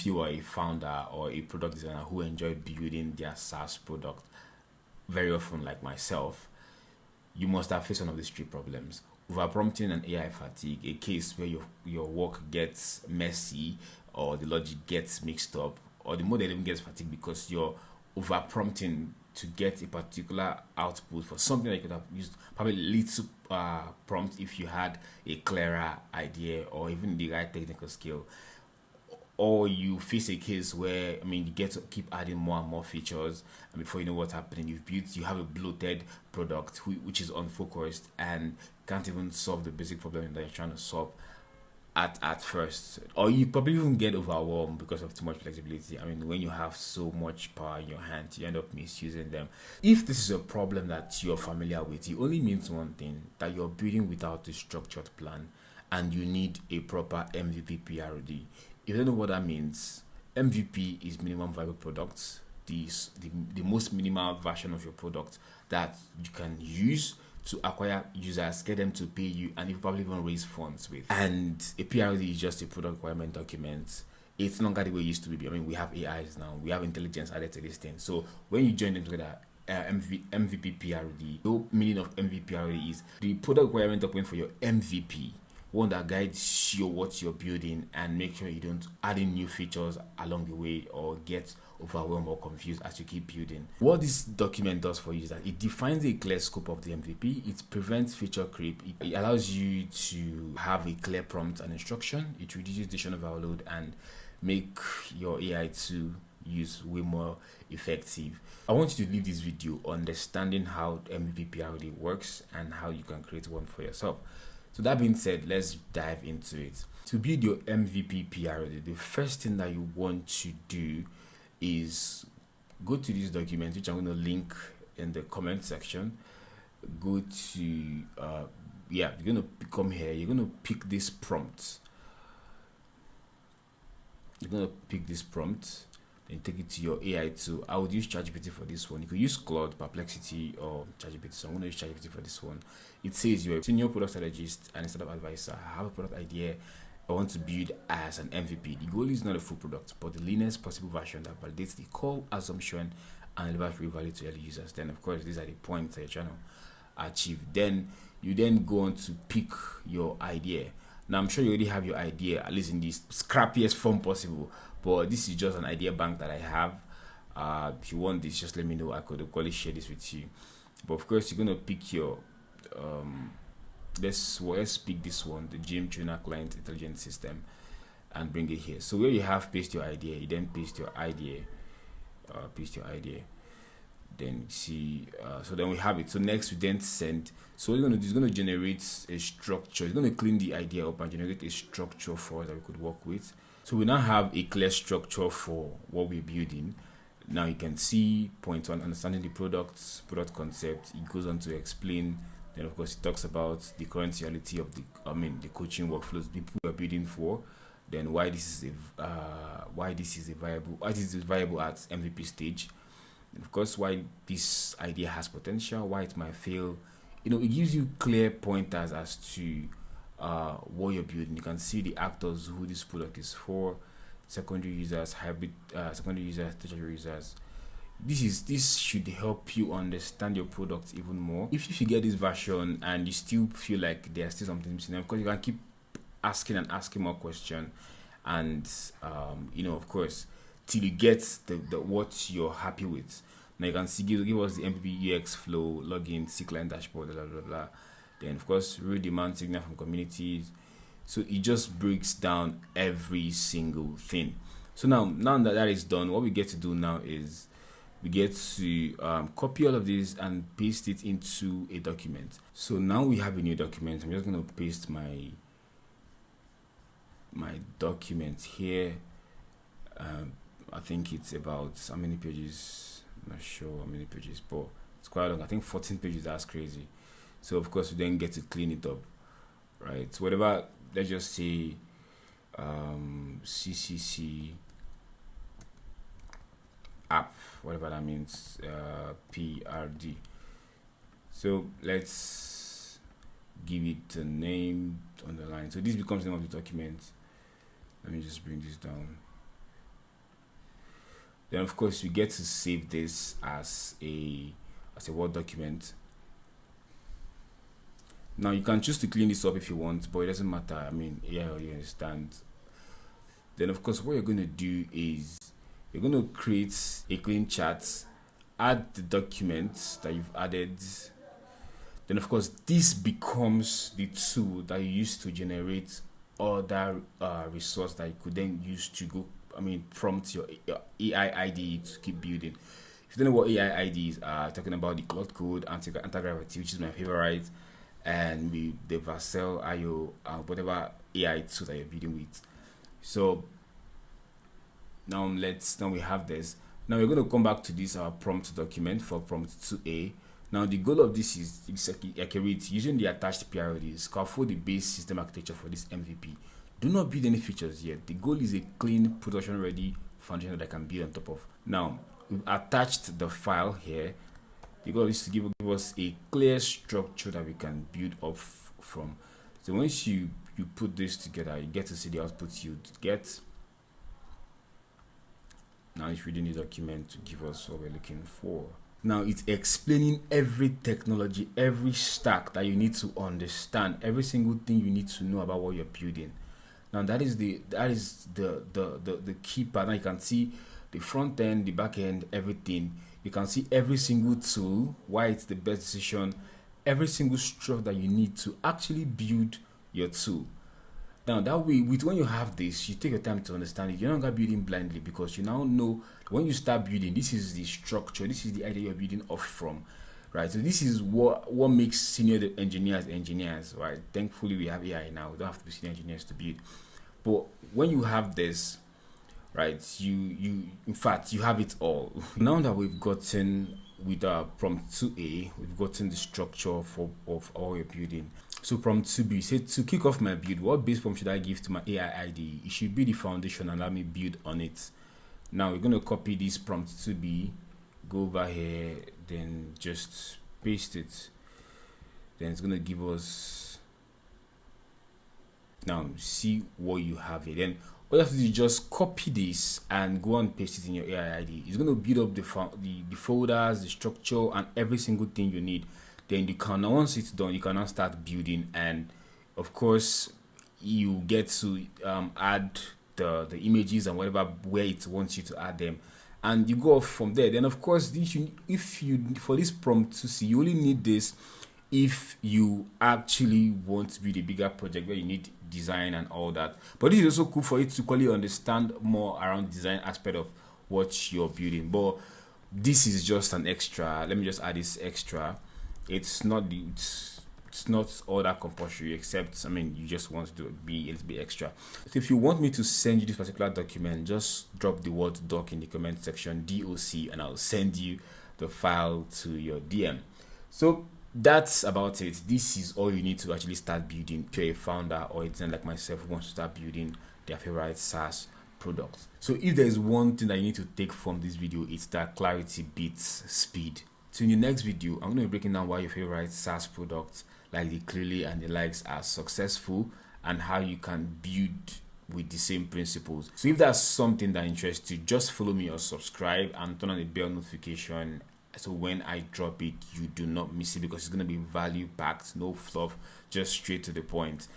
if you are a founder or a product designer who enjoy building their SaaS product very often, like myself, you must have faced one of these three problems: overprompting and AI fatigue, a case where your work gets messy or the logic gets mixed up, or the model even gets fatigued because you're overprompting to get a particular output for something that you could have used probably little prompt if you had a clearer idea or even the right technical skill. Or you face a case where, I mean, you get to keep adding more and more features, and before you know what's happening, you have a bloated product which is unfocused and can't even solve the basic problem that you're trying to solve at first. Or you probably even get overwhelmed because of too much flexibility. I mean, when you have so much power in your hands, you end up misusing them. If this is a problem that you're familiar with, it only means one thing: that you're building without a structured plan, and you need a proper MVP PRD. If you don't know what that means, MVP is minimum viable products, the most minimal version of your product that you can use to acquire users, get them to pay you, and you probably even raise funds with. And a PRD is just a product requirement document. It's not the way it used to be. I mean, we have AIs now, we have intelligence added to this thing. So when you join them together, MVP PRD, the meaning of MVP PRD is the product requirement document for your MVP, one that guides you what you're building and make sure you don't add in new features along the way or get overwhelmed or confused as you keep building. What this document does for you is that it defines a clear scope of the MVP, it prevents feature creep, it allows you to have a clear prompt and instruction, it reduces decision overload and make your AI to use way more effective. I want you to leave this video understanding how MVP PRD works and how you can create one for yourself. So that being said, let's dive into it. To build your MVP PRD, the first thing that you want to do is go to this document, which I'm going to link in the comment section. Go to you're going to come here, you're going to pick this prompt. You're going to pick this prompt and take it to your AI tool. I would use ChatGPT for this one. You could use Claude, Perplexity, or ChatGPT. So I'm going to use ChatGPT for this one. It says you're a senior product strategist and a startup advisor. I have a product idea I want to build as an MVP. The goal is not a full product, but the leanest possible version that validates the core assumption and delivers real value to early users. Then, of course, these are the points that you're trying to achieve. Then you then go on to pick your idea. Now, I'm sure you already have your idea, at least in the scrappiest form possible, but this is just an idea bank that I have. If you want this, just let me know. I could equally share this with you. But of course, you're going to pick your let's pick this one, the Gym Trainer Client Intelligence System, and bring it here. So where you have paste your idea, you then paste your idea, then see, so then we have it. So next we then send. So what you're going to do is going to generate a structure. It's going to clean the idea up and generate a structure for us that we could work with. So we now have a clear structure for what we're building. Now you can see point one, understanding the product concept. It goes on to explain. Then of course it talks about the current reality of the coaching workflows people are building for. Then why this is viable at MVP stage. And of course why this idea has potential, why it might fail. It gives you clear pointers as to what you're building. You can see the actors who this product is for, secondary users, hybrid secondary users, tertiary users. This should help you understand your product even more. If you get this version and you still feel like there's still something missing, of course you can keep asking more questions, and of course till you get the what you're happy with. Now you can see give us the MVP UX flow, login, see client dashboard, blah blah blah. Then of course real demand signal from communities. So it just breaks down every single thing. So now that is done, what we get to do now is we get to copy all of this and paste it into a document. So now we have a new document. I'm just going to paste my document here. I think it's about how many pages? I'm not sure how many pages, but it's quite long. I think 14 pages. That's crazy. So of course we then get to clean it up, right? So whatever, let's just say CCC app, whatever that means, PRD. So let's give it a name on the line. So this becomes the name of the document. Let me just bring this down. Then of course you get to save this as a Word document. Now you can choose to clean this up if you want, but it doesn't matter. I mean, yeah, you understand. Then of course what you're going to do is you're going to create a clean chart, add the documents that you've added. Then of course this becomes the tool that you use to generate other resource that you could then use to go, prompt your AI IDE to keep building. If you don't know what AI IDEs are, talking about the Cloud Code, Anti-Gravity, which is my favorite, and the Vercel IO, whatever AI tool that you're building with. So now we have this. Now we're going to come back to this our prompt document for prompt 2a. Now the goal of this is accurate using the attached PRODs, scaffold the base system architecture for this MVP. Do not build any features yet. The goal is a clean, production ready foundation that I can build on top of. Now we've attached the file here. The goal is to give us a clear structure that we can build off from. So once you put this together, you get to see the output you get. Now it's reading the document to give us what we're looking for. Now it's explaining every technology, every stack that you need to understand, every single thing you need to know about what you're building. Now that is the key part. Now you can see the front end, the back end, everything. You can see every single tool, why it's the best decision, every single structure that you need to actually build your tool. Now that way, when you have this, you take your time to understand it. You're not gonna building blindly, because you now know when you start building, this is the structure, this is the idea you're building off from, right? So this is what makes senior engineers, right? Thankfully we have AI now. We don't have to be senior engineers to build. But when you have this, right, you in fact you have it all. Now that we've gotten with our prompt 2a, we've gotten the structure of all your building. So prompt 2b said, to kick off my build, what base prompt should I give to my AI IDE? It should be the foundation and let me build on it. Now we're going to copy this prompt 2b, go over here, then just paste it. Then it's going to give us, now see what you have here. Then all you have to do is just copy this and go and paste it in your AI IDE. It's going to build up the folders, the structure, and every single thing you need. Then you can, once it's done, you can now start building, and of course you get to add the images and whatever where it wants you to add them, and you go off from there. Then of course for this prompt to see, you only need this if you actually want to build a bigger project where you need design and all that. But this is also cool for you to quickly understand more around design aspect of what you're building. But this is just an extra. Let me just add this extra. It's not all that compulsory, except you just want to be a little bit extra. So if you want me to send you this particular document, just drop the word doc in the comment section, DOC, and I'll send you the file to your DM. So that's about it. This is all you need to actually start building. If you're a founder or a designer like myself who wants to start building their favorite SaaS products. So if there's one thing that you need to take from this video, it's that clarity beats speed. So in the next video, I'm going to be breaking down why your favorite SaaS products like the Clearly and the likes are successful, and how you can build with the same principles. So if that's something that interests you, just follow me or subscribe and turn on the bell notification, so when I drop it, you do not miss it, because it's going to be value packed, no fluff, just straight to the point.